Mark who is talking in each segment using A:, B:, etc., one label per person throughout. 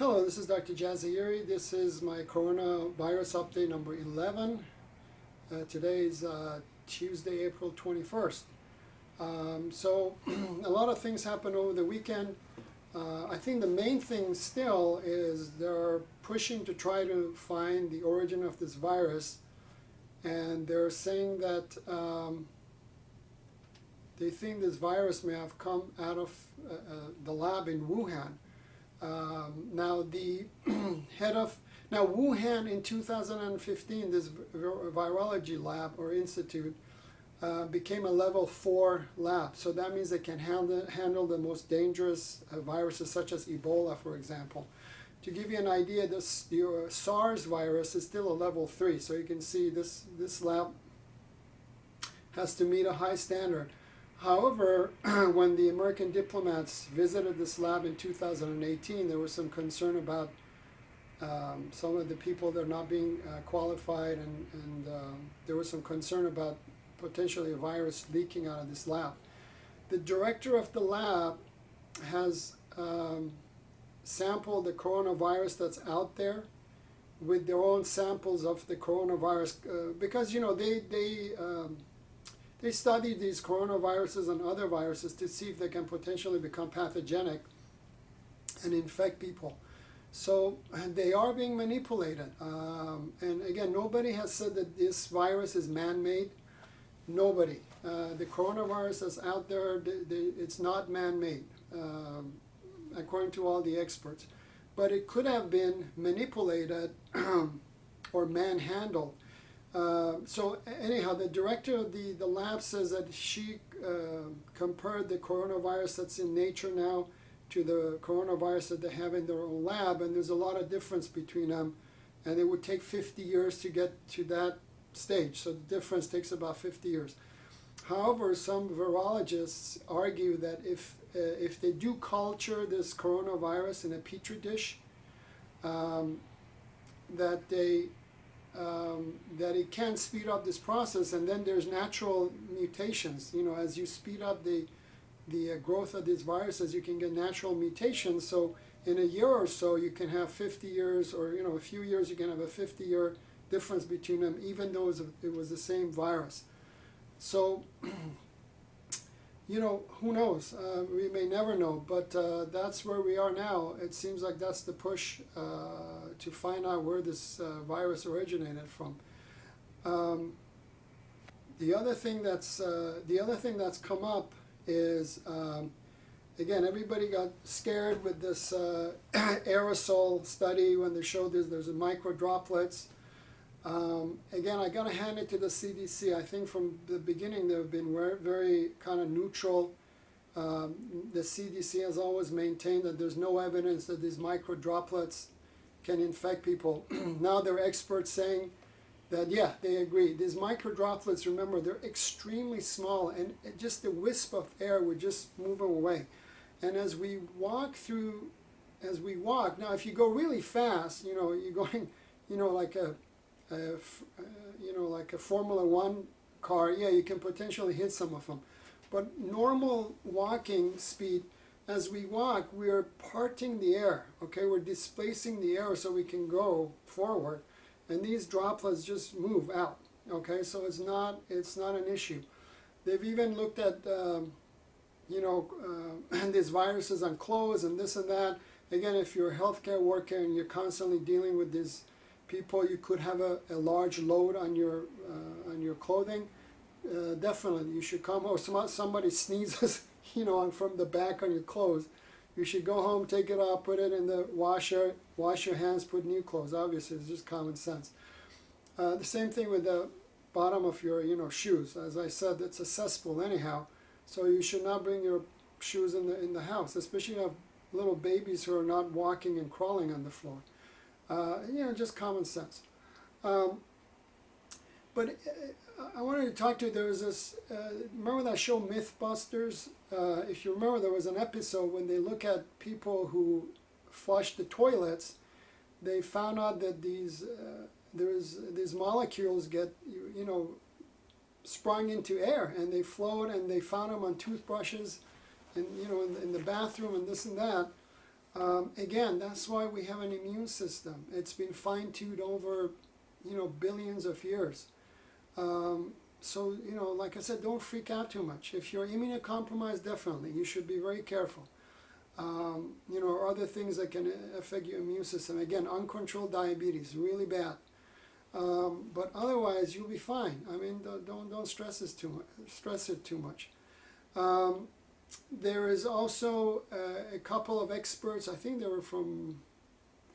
A: Hello, this is Dr. Jazayeri. This is my coronavirus update number 11. Today is Tuesday, April 21st. So a lot of things happened over the weekend. I think the main thing still is they're pushing to try to find the origin of this virus, and they're saying that they think this virus may have come out of the lab in Wuhan. Now the head of Wuhan in 2015, this virology lab or institute became a level 4 lab. So that means they can handle the most dangerous viruses such as Ebola, for example. To give you an idea, the SARS virus is still a level 3. So you can see this lab has to meet a high standard. However, when the American diplomats visited this lab in 2018, there was some concern about some of the people that are not being qualified, and there was some concern about potentially a virus leaking out of this lab. The director of the lab has sampled the coronavirus that's out there with their own samples of the coronavirus because, you know, they studied these coronaviruses and other viruses to see if they can potentially become pathogenic and infect people. So they are being manipulated. And again, nobody has said that this virus is man-made. Nobody. The coronavirus that's out there, it's not man-made, according to all the experts. But it could have been manipulated or manhandled. So anyhow, the director of the lab says that she compared the coronavirus that's in nature now to the coronavirus that they have in their own lab, and there's a lot of difference between them, and it would take 50 years to get to that stage. So the difference takes about 50 years. However, some virologists argue that if they do culture this coronavirus in a petri dish, that it can speed up this process, and then there's natural mutations. You know, as you speed up the growth of these viruses, you can get natural mutations. So in a year or so, you can have 50 years, or a few years, you can have a 50-year difference between them, even though it was the same virus. So, who knows? We may never know, but that's where we are now. It seems like that's the push to find out where this virus originated from. The other thing that's come up is, again, everybody got scared with this aerosol study when they showed there's micro droplets. Again, I got to hand it to the CDC. I think from the beginning they've been very kind of neutral. The CDC has always maintained that there's no evidence that these micro droplets can infect people. Now there are experts saying that, yeah, they agree. These micro droplets, remember, they're extremely small, and just a wisp of air would just move them away. And as we walk, now if you go really fast, you're going, like a Formula One car, yeah, you can potentially hit some of them. But normal walking speed, as we walk, we are parting the air, okay? We're displacing the air so we can go forward. And these droplets just move out, okay? So it's not an issue. They've even looked at, these viruses on clothes and this and that. Again, if you're a healthcare worker and you're constantly dealing with these people, you could have a large load on your clothing. Definitely, you should come home. Somebody sneezes, from the back on your clothes. You should go home, take it off, put it in the washer, wash your hands, put new clothes. Obviously, it's just common sense. The same thing with the bottom of your, shoes. As I said, it's a cesspool anyhow. So you should not bring your shoes in the house, especially if you have little babies who are not walking and crawling on the floor. Just common sense. But I wanted to talk to you. There was this, remember that show Mythbusters? If you remember, there was an episode when they look at people who flush the toilets. They found out that these molecules get, sprung into air, and they float, and they found them on toothbrushes, and in the bathroom and this and that. Again, that's why we have an immune system. It's been fine-tuned over, billions of years. So, like I said, don't freak out too much. If you're immunocompromised, definitely, you should be very careful. Or other things that can affect your immune system. Again, uncontrolled diabetes, really bad. But otherwise, you'll be fine. I mean, don't stress it too much. There is also a couple of experts. I think they were from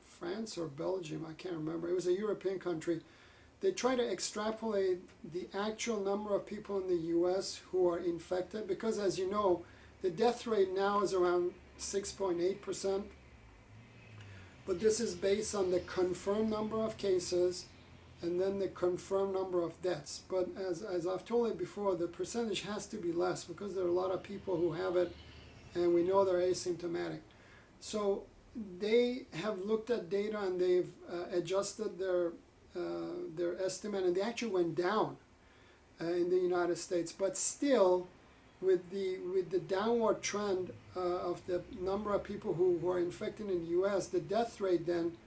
A: France or Belgium. I can't remember. It was a European country. They try to extrapolate the actual number of people in the U.S. who are infected, because, as you know, the death rate now is around 6.8%. But this is based on the confirmed number of cases and then the confirmed number of deaths. But as I've told you before, the percentage has to be less because there are a lot of people who have it and we know they're asymptomatic. So they have looked at data and they've adjusted their estimate, and they actually went down in the United States. But still, with the downward trend of the number of people who are infected in the U.S., the death rate then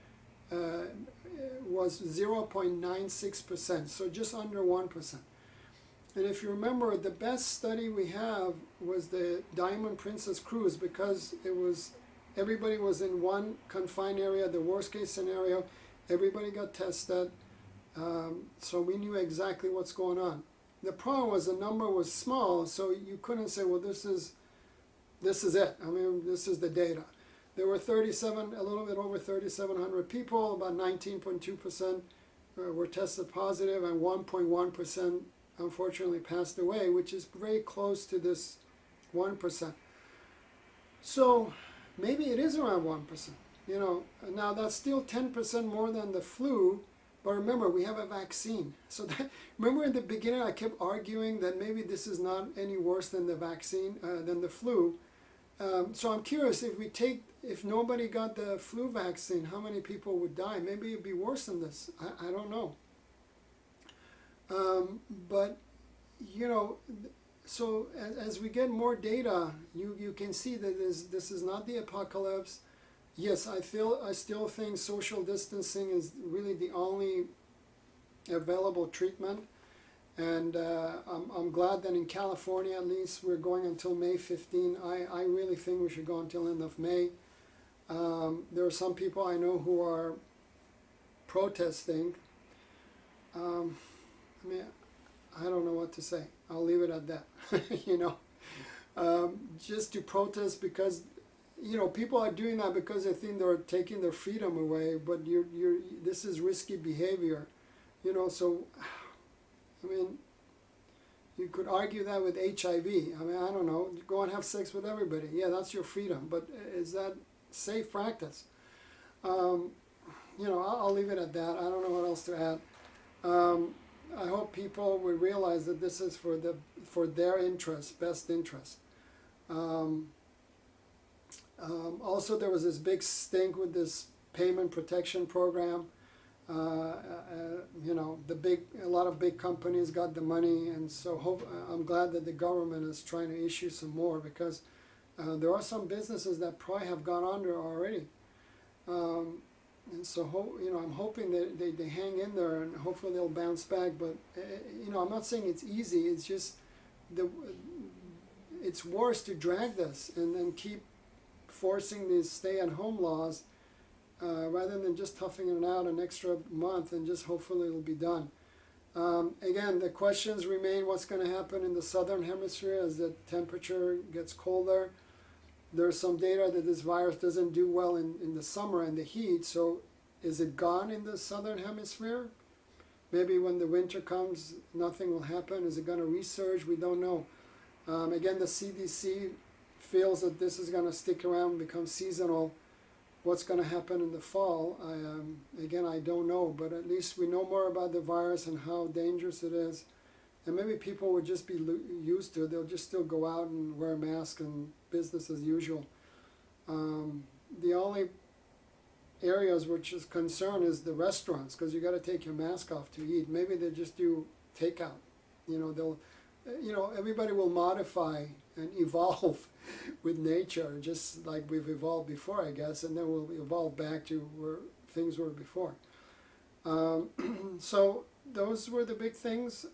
A: was 0.96%, so just under 1%. And if you remember, the best study we have was the Diamond Princess cruise, because everybody was in one confined area, the worst case scenario, everybody got tested, so we knew exactly what's going on. The problem was the number was small, so you couldn't say, well, this is it. I mean, this is the data. There were a little bit over 3,700 people, about 19.2% were tested positive, and 1.1% unfortunately passed away, which is very close to this 1%. So maybe it is around 1%. Now that's still 10% more than the flu, but remember, we have a vaccine. So remember in the beginning I kept arguing that maybe this is not any worse than the vaccine, than the flu. So I'm curious, if nobody got the flu vaccine, how many people would die? Maybe it'd be worse than this. I don't know. But so as we get more data, you can see that this is not the apocalypse. Yes, I still think social distancing is really the only available treatment. And I'm glad that in California, at least, we're going until May 15. I really think we should go until end of May. There are some people I know who are protesting. I mean, I don't know what to say. I'll leave it at that. Just to protest because, people are doing that because they think they're taking their freedom away. But this is risky behavior, So. I mean, you could argue that with HIV. I mean, I don't know. Go and have sex with everybody. Yeah, that's your freedom. But is that safe practice? I'll leave it at that. I don't know what else to add. I hope people will realize that this is for their interest, best interest. Also, there was this big stink with this payment protection program. A lot of big companies got the money, and so I'm glad that the government is trying to issue some more, because there are some businesses that probably have gone under already. And so, I'm hoping that they hang in there, and hopefully they'll bounce back. But, I'm not saying it's easy. It's just it's worse to drag this and then keep forcing these stay-at-home laws rather than just toughing it out an extra month and just hopefully it'll be done. Again, the questions remain: what's going to happen in the southern hemisphere as the temperature gets colder? There's some data that this virus doesn't do well in the summer and the heat, so is it gone in the southern hemisphere? Maybe when the winter comes, nothing will happen. Is it going to resurge? We don't know. Again, the CDC feels that this is going to stick around and become seasonal. What's going to happen in the fall, again, I don't know, but at least we know more about the virus and how dangerous it is. And maybe people would just be used to it. They'll just still go out and wear a mask and business as usual. The only areas which is concern is the restaurants, because you got to take your mask off to eat. Maybe they just do takeout. Everybody will modify and evolve with nature, just like we've evolved before, I guess, and then we'll evolve back to where things were before. So those were the big things.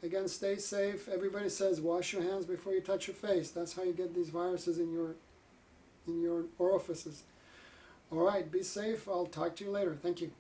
A: Again, stay safe. Everybody says wash your hands before you touch your face. That's how you get these viruses in your orifices. All right, be safe. I'll talk to you later. Thank you.